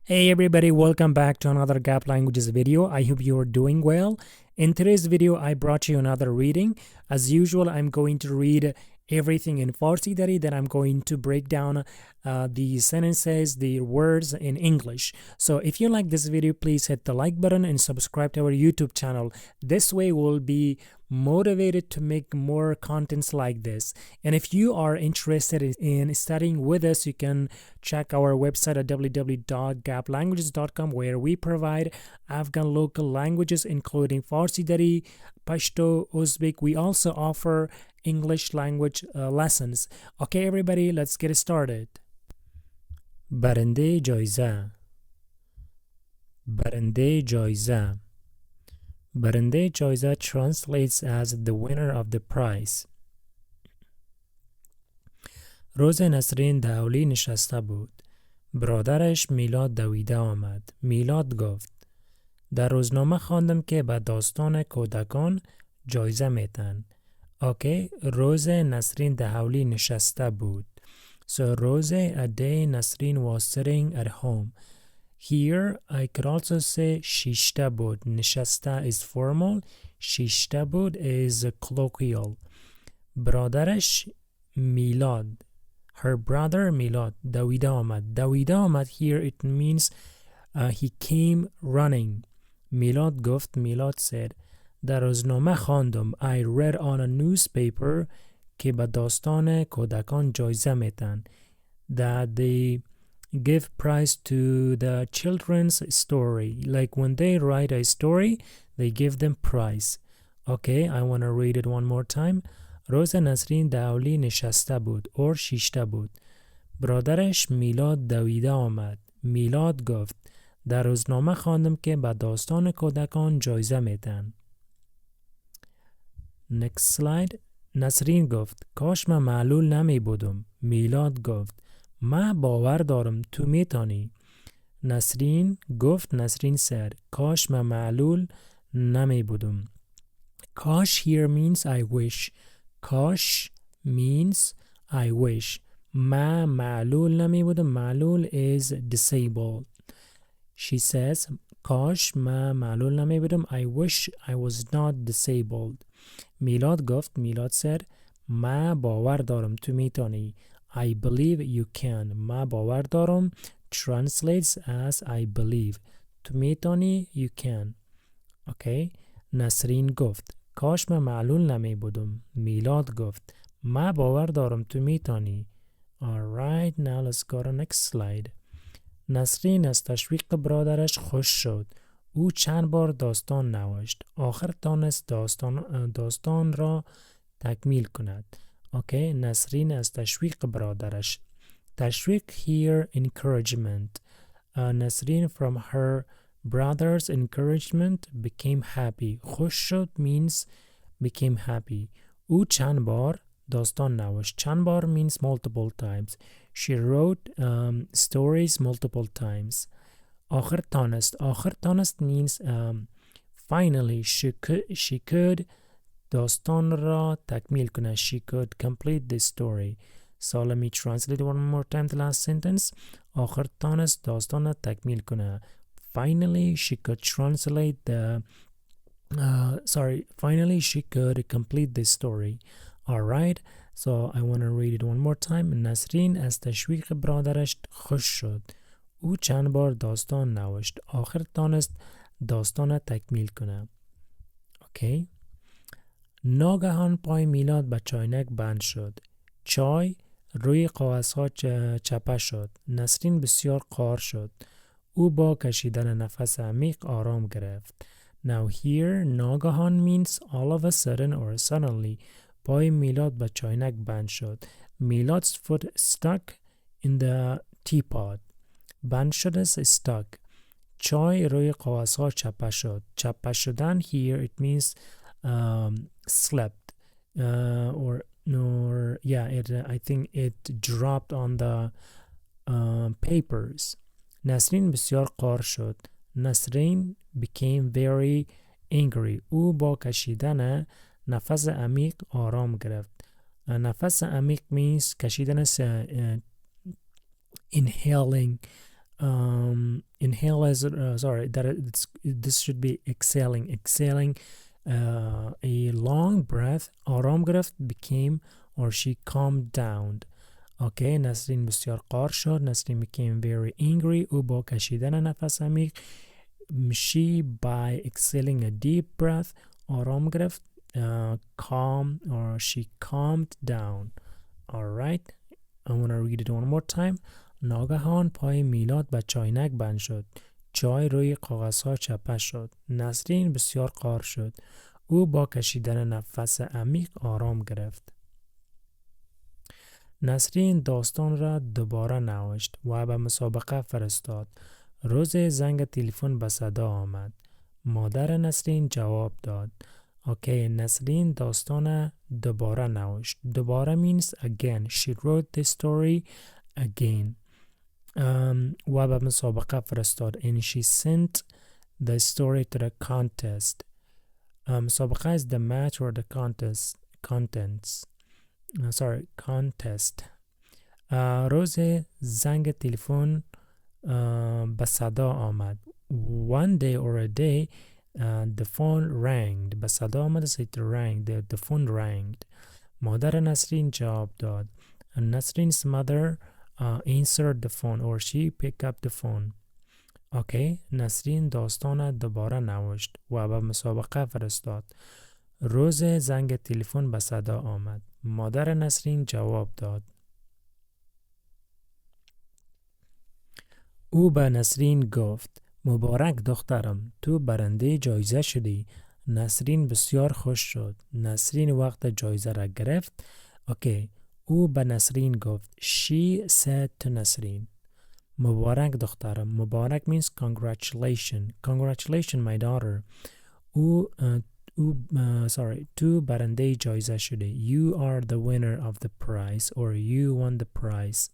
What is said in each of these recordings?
Hey everybody, welcome back to another Gap Languages video. I hope you are doing well. In today's video, I brought you another reading. As usual, I'm going to read everything in Farsi Dari, then I'm going to break down the sentences, the words in English. So if you like this video, please hit the like button and subscribe to our YouTube channel. This way we'll be motivated to make more contents like this. And if you are interested in studying with us, you can check our website at www.gaplanguages.com, where we provide Afghan local languages including Farsi Dari, Pashto, Uzbek. We also offer English language lessons. Okay everybody, let's get started. برنده جایزه برنده جایزه برنده جایزه translates as the winner of the prize. روز نسرین دهولی نشسته بود. برادرش میلاد دویده آمد. میلاد گفت در روزنامه خواندم که به داستان کودکان جایزه میتن. اوکی، روز نسرین دهولی نشسته بود. So Rose, a day Nasreen was sitting at home. Here I could also say shishta bud. Nishasta is formal, shishta bud is colloquial. Bradaresh Milad. Her brother Milad. Dawida Ahmad. Dawida Ahmad here it means he came running. Milad Guft, Milad said, Dar rozname khondum. I read on a newspaper که به داستان کودکان جایزه میتن. That they give prize to the children's story. Like when they write a story, they give them prize. Okay, I want to read it one more time. روز نسرین دهولی نشسته بود or شیشته بود. برادرش میلاد دویده آمد. میلاد گفت در روزنامه خواندم که به داستان کودکان جایزه میتن. Next slide. نسرین گفت کاش من معلول نمی بودم. میلاد گفت من باور دارم تو میتانی. نسرین گفت نسرین said کاش من معلول نمی بودم. کاش here means I wish. کاش means I wish. من معلول نمی بودم. معلول is disabled. She says کاش من معلول نمی بودم. I wish I was not disabled. میلاد گفت میلاد said من باور دارم تو میتونی. I believe you can. من باور دارم translates as I believe. تو میتونی you can. Okay. نسرین گفت کاش من معلول نمی بودم. میلاد گفت من باور دارم تو میتونی. Alright, now let's go to next slide. نسرین از تشویق برادرش خوش شد. او چند بار داستان نوشت. آخر تانست داستان را تکمیل کند. اوکی، نسرین از تشویق برادرش. تشویق here encouragement. Nasreen from her brother's encouragement became happy. خوش شد means became happy. او چند بار داستان نوشت. چند بار means multiple times. She wrote stories multiple times. آخر تانست means finally she could داستان را تکمیل کنه. She could complete the story. So let me translate one more time the last sentence. آخر تانست داستان را تکمیل کنه. Finally she could translate the finally she could complete the story. Alright, so I want to read it one more time. نسرین از تشویق برادرش خوش شد. او چند بار داستان نوشت. آخر تانست داستان تکمیل کنه. اوکی. ناگهان پای میلاد به چاینک بند شد. چای روی کاغذها چپه شد. نسرین بسیار قار شد. او با کشیدن نفس عمیق آرام گرفت. Now here ناگهان means all of a sudden or suddenly. پای میلاد به چاینک بند شد. Milad's foot stuck in the teapot. بند شده stuck. چای روی کاغذها چپه شد. چپه شدن here it means slept or I think it dropped on the papers. نسرین بسیار قار شد. نسرین became very angry. او با کشیدن نفس عمیق آرام گرفت. نفس عمیق means کشیدن inhaling inhale is sorry, this should be exhaling a long breath. آرام گرفت became or she calmed down. Okay, نسرین بسیار قار شد. نسرین became very angry. او با کشیدن نفس عمیق. She by exhaling a deep breath آرام گرفت. Calm or she calmed down. Alright, I want to read it one more time. ناگهان پای میلاد به چاینک بند شد. چای روی کاغذها چپه شد. نسرین بسیار قار شد. او با کشیدن نفس عمیق آرام گرفت. نسرین داستان را دوباره نوشت و به مسابقه فرستاد. روز زنگ تلفن به صدا آمد. مادر نسرین جواب داد. اوکی، نسرین داستان دوباره نوشت. دوباره means again. She wrote the story again. و به مسابقه فرستاد. And she sent the story to the contest. مسابقه is the match or the contents. Contest. روز زنگ تلفن به صدا آمد. One day or a day the phone rang. به صدا آمد is it rang. The phone rang. مادر نسرین جواب داد. And Nasrin's mother answered the phone or she picked up the phone. Okay, نسرین داستان دوباره نوشت و به مسابقه فرستاد. روز زنگ تلفن به صدا آمد. مادر نسرین جواب داد. او به نسرین گفت مبارک دخترم، تو برنده جایزه شدی. نسرین بسیار خوش شد. نسرین وقت جایزه را گرفت. اوکی، او به نسرین گفت. She said to نسرین. مبارک دخترم. مبارک means congratulations my daughter. تو برنده جایزه شده. You are the winner of the prize or you won the prize.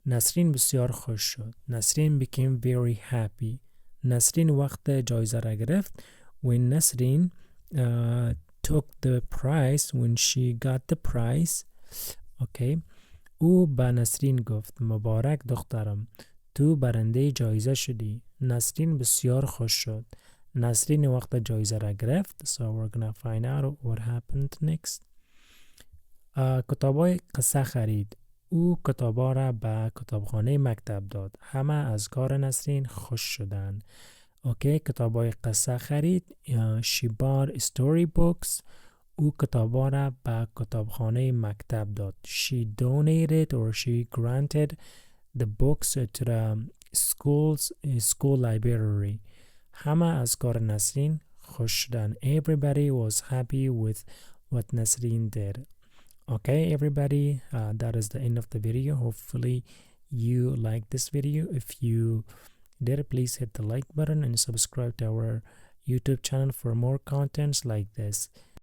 نسرین بسیار خوش شد. نسرین became very happy. نسرین وقت جایزه را گرفت. When نسرین took the prize, when she got the prize. Okay. او به نسرین گفت مبارک دخترم، تو برنده جایزه شدی. نسرین بسیار خوش شد. نسرین وقت جایزه را گرفت. So we're gonna find out what happened next. کتابای قصه خرید. او کتابا را به کتابخانه مکتب داد. همه از کار نسرین خوش شدند. اوکی، کتابای قصه خرید. She bought storybooks. او کتابا را به کتابخانه مکتب داد. She donated or she granted the books to the school library. همه از کار نسرین خوش شدند. Everybody was happy with what Nasreen did. Okay, everybody, that is the end of the video. Hopefully you liked this video. If you did, please hit the like button and subscribe to our YouTube channel for more contents like this.